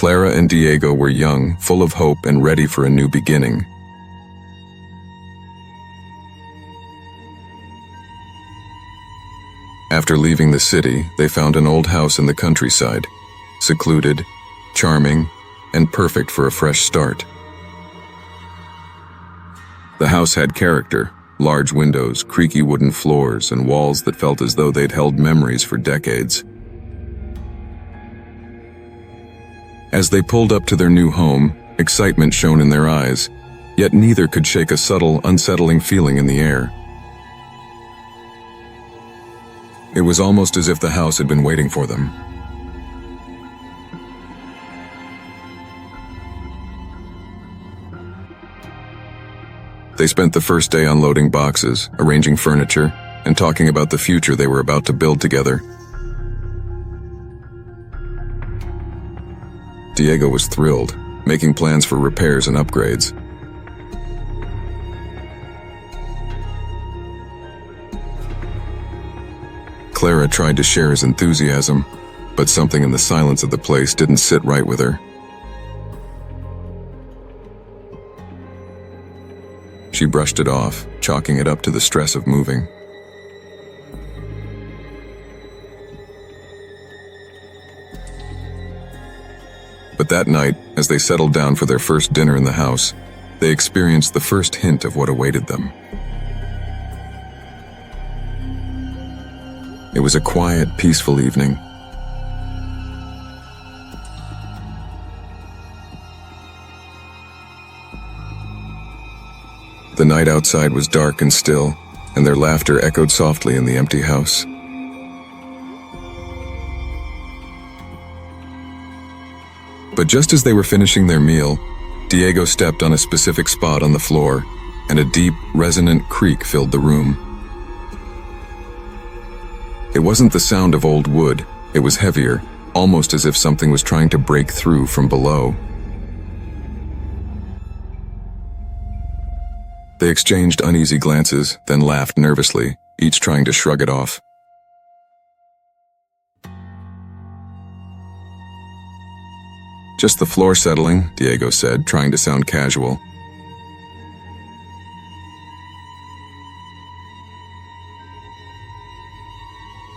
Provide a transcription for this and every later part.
Clara and Diego were young, full of hope, and ready for a new beginning. After leaving the city, they found an old house in the countryside, secluded, charming, and perfect for a fresh start. The house had character, large windows, creaky wooden floors, and walls that felt as though they'd held memories for decades. As they pulled up to their new home, excitement shone in their eyes, yet neither could shake a subtle, unsettling feeling in the air. It was almost as if the house had been waiting for them. They spent the first day unloading boxes, arranging furniture, and talking about the future they were about to build together. Diego was thrilled, making plans for repairs and upgrades. Clara tried to share his enthusiasm, but something in the silence of the place didn't sit right with her. She brushed it off, chalking it up to the stress of moving. But that night, as they settled down for their first dinner in the house, they experienced the first hint of what awaited them. It was a quiet, peaceful evening. The night outside was dark and still, and their laughter echoed softly in the empty house. But just as they were finishing their meal, Diego stepped on a specific spot on the floor, and a deep, resonant creak filled the room. It wasn't the sound of old wood, it was heavier, almost as if something was trying to break through from below. They exchanged uneasy glances, then laughed nervously, each trying to shrug it off. "Just the floor settling," Diego said, trying to sound casual.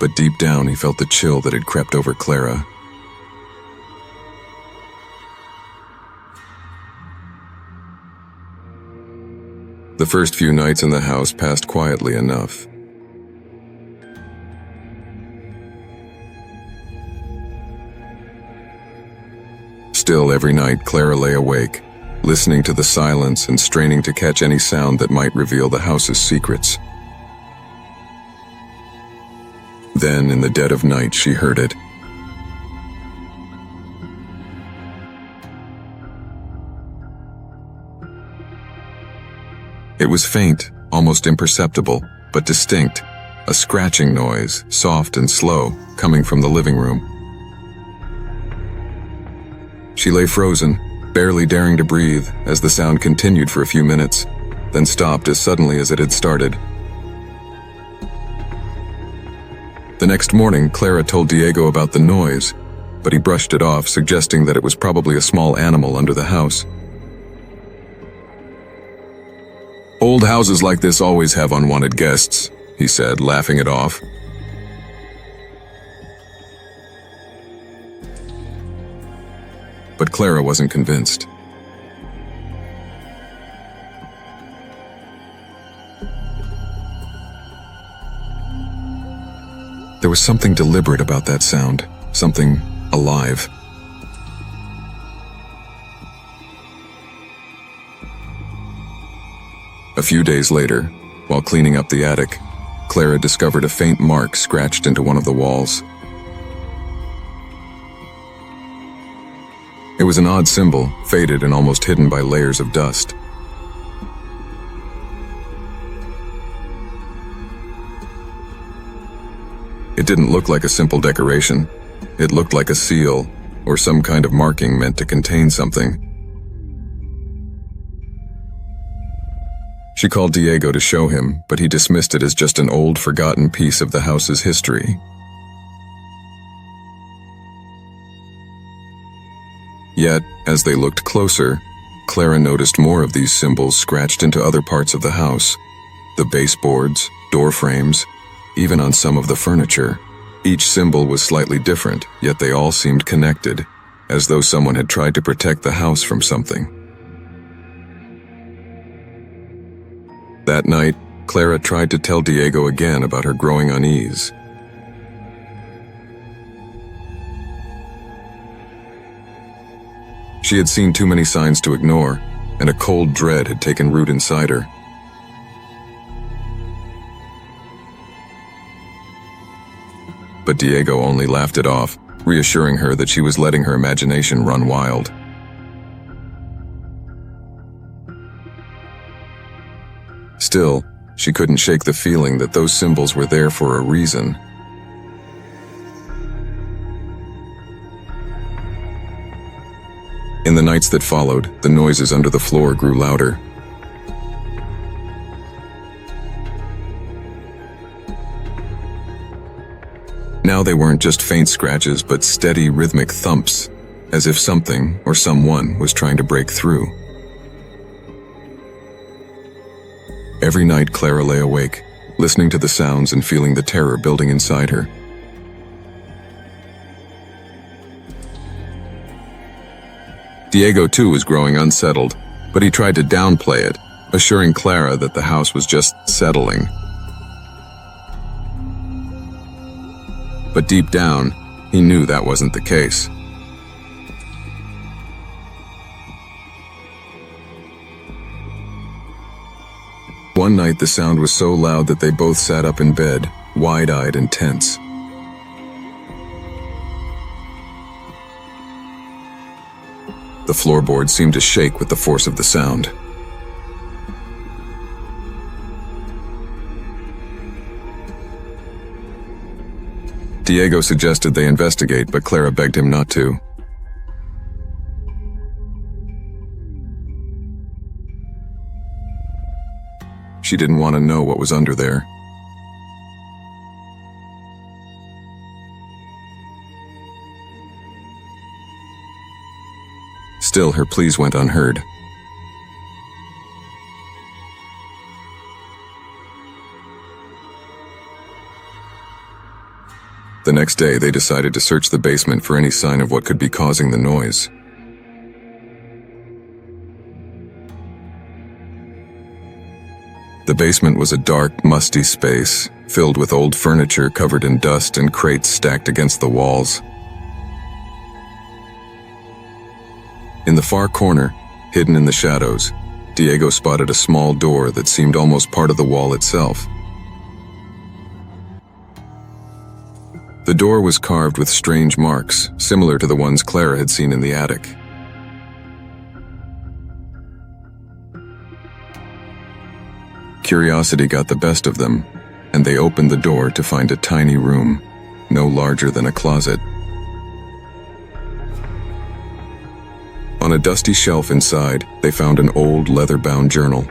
But deep down he felt the chill that had crept over Clara. The first few nights in the house passed quietly enough. Still, every night Clara lay awake, listening to the silence and straining to catch any sound that might reveal the house's secrets. Then, in the dead of night, she heard it. It was faint, almost imperceptible, but distinct, a scratching noise, soft and slow, coming from the living room. She lay frozen, barely daring to breathe, as the sound continued for a few minutes, then stopped as suddenly as it had started. The next morning, Clara told Diego about the noise, but he brushed it off, suggesting that it was probably a small animal under the house. "Old houses like this always have unwanted guests," he said, laughing it off. But Clara wasn't convinced. There was something deliberate about that sound, something alive. A few days later, while cleaning up the attic, Clara discovered a faint mark scratched into one of the walls. It was an odd symbol, faded and almost hidden by layers of dust. It didn't look like a simple decoration. It looked like a seal, or some kind of marking meant to contain something. She called Diego to show him, but he dismissed it as just an old, forgotten piece of the house's history. Yet, as they looked closer, Clara noticed more of these symbols scratched into other parts of the house. The baseboards, door frames, even on some of the furniture. Each symbol was slightly different, yet they all seemed connected, as though someone had tried to protect the house from something. That night, Clara tried to tell Diego again about her growing unease. She had seen too many signs to ignore, and a cold dread had taken root inside her. But Diego only laughed it off, reassuring her that she was letting her imagination run wild. Still, she couldn't shake the feeling that those symbols were there for a reason. In the nights that followed, the noises under the floor grew louder. Now they weren't just faint scratches, but steady, rhythmic thumps, as if something or someone was trying to break through. Every night Clara lay awake, listening to the sounds and feeling the terror building inside her. Diego too was growing unsettled, but he tried to downplay it, assuring Clara that the house was just settling. But deep down, he knew that wasn't the case. One night the sound was so loud that they both sat up in bed, wide-eyed and tense. The floorboards seemed to shake with the force of the sound. Diego suggested they investigate, but Clara begged him not to. She didn't want to know what was under there. Still, her pleas went unheard. The next day, they decided to search the basement for any sign of what could be causing the noise. The basement was a dark, musty space, filled with old furniture covered in dust and crates stacked against the walls. In the far corner, hidden in the shadows, Diego spotted a small door that seemed almost part of the wall itself. The door was carved with strange marks, similar to the ones Clara had seen in the attic. Curiosity got the best of them, and they opened the door to find a tiny room, no larger than a closet. On a dusty shelf inside, they found an old leather-bound journal.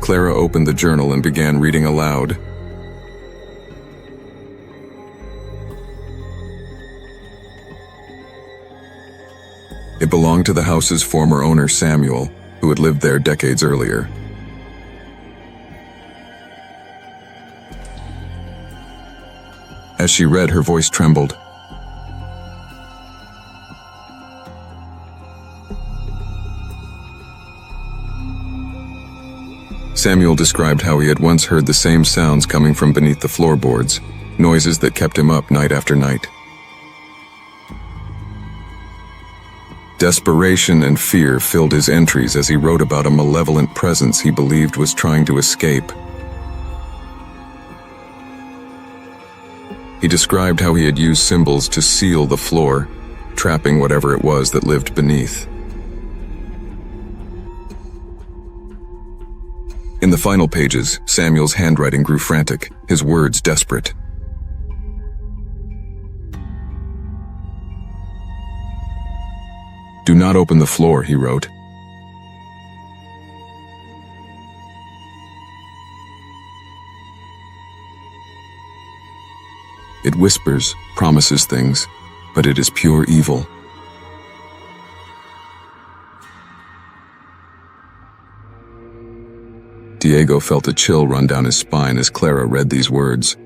Clara opened the journal and began reading aloud. It belonged to the house's former owner, Samuel, who had lived there decades earlier. As she read, her voice trembled. Samuel described how he had once heard the same sounds coming from beneath the floorboards, noises that kept him up night after night. Desperation and fear filled his entries as he wrote about a malevolent presence he believed was trying to escape. He described how he had used symbols to seal the floor, trapping whatever it was that lived beneath. In the final pages, Samuel's handwriting grew frantic, his words desperate. "Do not open the floor," he wrote. It whispers, promises things, but it is pure evil. Diego felt a chill run down his spine as Clara read these words.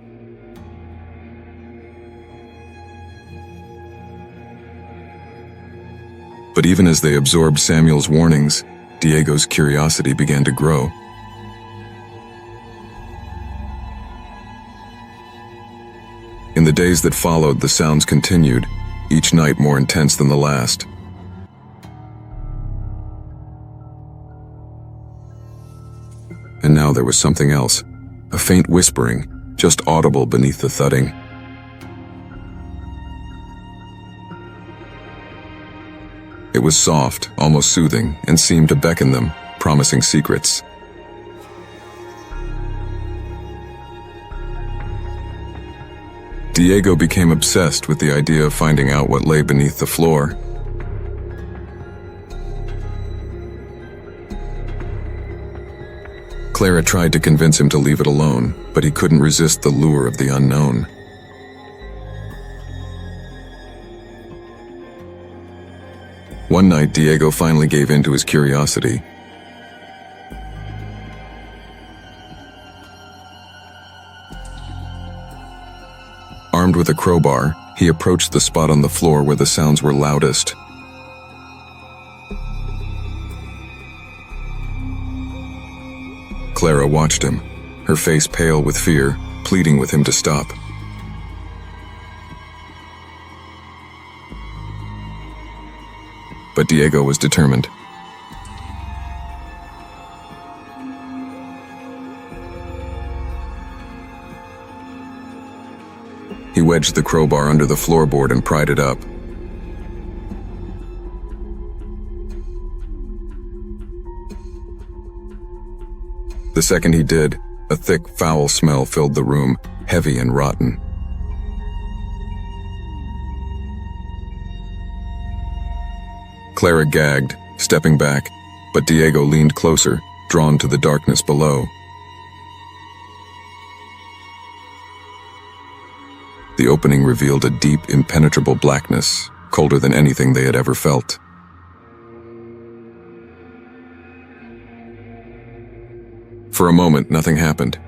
But even as they absorbed Samuel's warnings, Diego's curiosity began to grow. In the days that followed, the sounds continued, each night more intense than the last. And now there was something else, a faint whispering, just audible beneath the thudding. It was soft, almost soothing, and seemed to beckon them, promising secrets. Diego became obsessed with the idea of finding out what lay beneath the floor. Clara tried to convince him to leave it alone, but he couldn't resist the lure of the unknown. One night, Diego finally gave in to his curiosity. Armed with a crowbar, he approached the spot on the floor where the sounds were loudest. Clara watched him, her face pale with fear, pleading with him to stop. But Diego was determined. He wedged the crowbar under the floorboard and pried it up. The second he did, a thick, foul smell filled the room, heavy and rotten. Clara gagged, stepping back, but Diego leaned closer, drawn to the darkness below. The opening revealed a deep, impenetrable blackness, colder than anything they had ever felt. For a moment, nothing happened.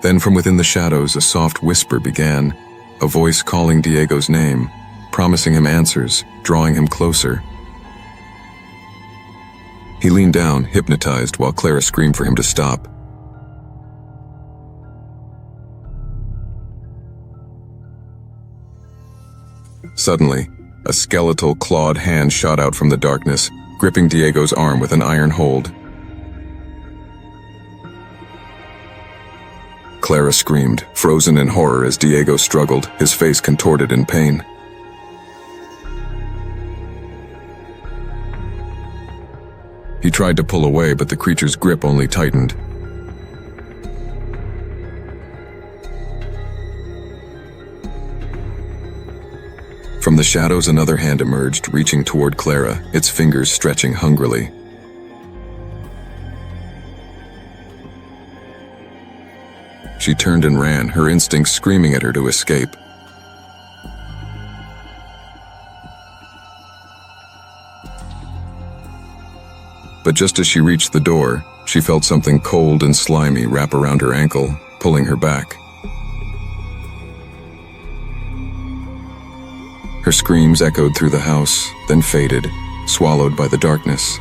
Then from within the shadows, a soft whisper began, a voice calling Diego's name, promising him answers, drawing him closer. He leaned down, hypnotized, while Clara screamed for him to stop. Suddenly, a skeletal, clawed hand shot out from the darkness, gripping Diego's arm with an iron hold. Clara screamed, frozen in horror as Diego struggled, his face contorted in pain. He tried to pull away, but the creature's grip only tightened. From the shadows, another hand emerged, reaching toward Clara, its fingers stretching hungrily. She turned and ran, her instincts screaming at her to escape. But just as she reached the door, she felt something cold and slimy wrap around her ankle, pulling her back. Her screams echoed through the house, then faded, swallowed by the darkness.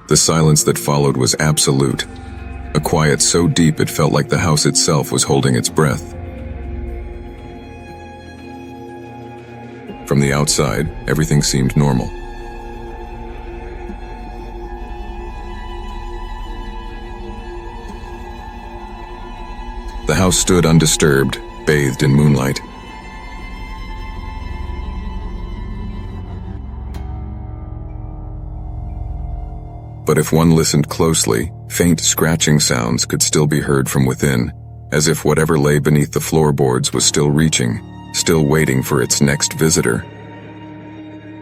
The silence that followed was absolute, a quiet so deep it felt like the house itself was holding its breath. From the outside, everything seemed normal. The house stood undisturbed, bathed in moonlight. But if one listened closely, faint scratching sounds could still be heard from within, as if whatever lay beneath the floorboards was still reaching, still waiting for its next visitor.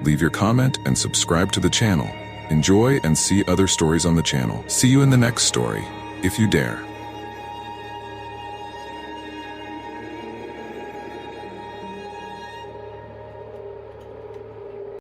Leave your comment and subscribe to the channel. Enjoy and see other stories on the channel. See you in the next story, if you dare.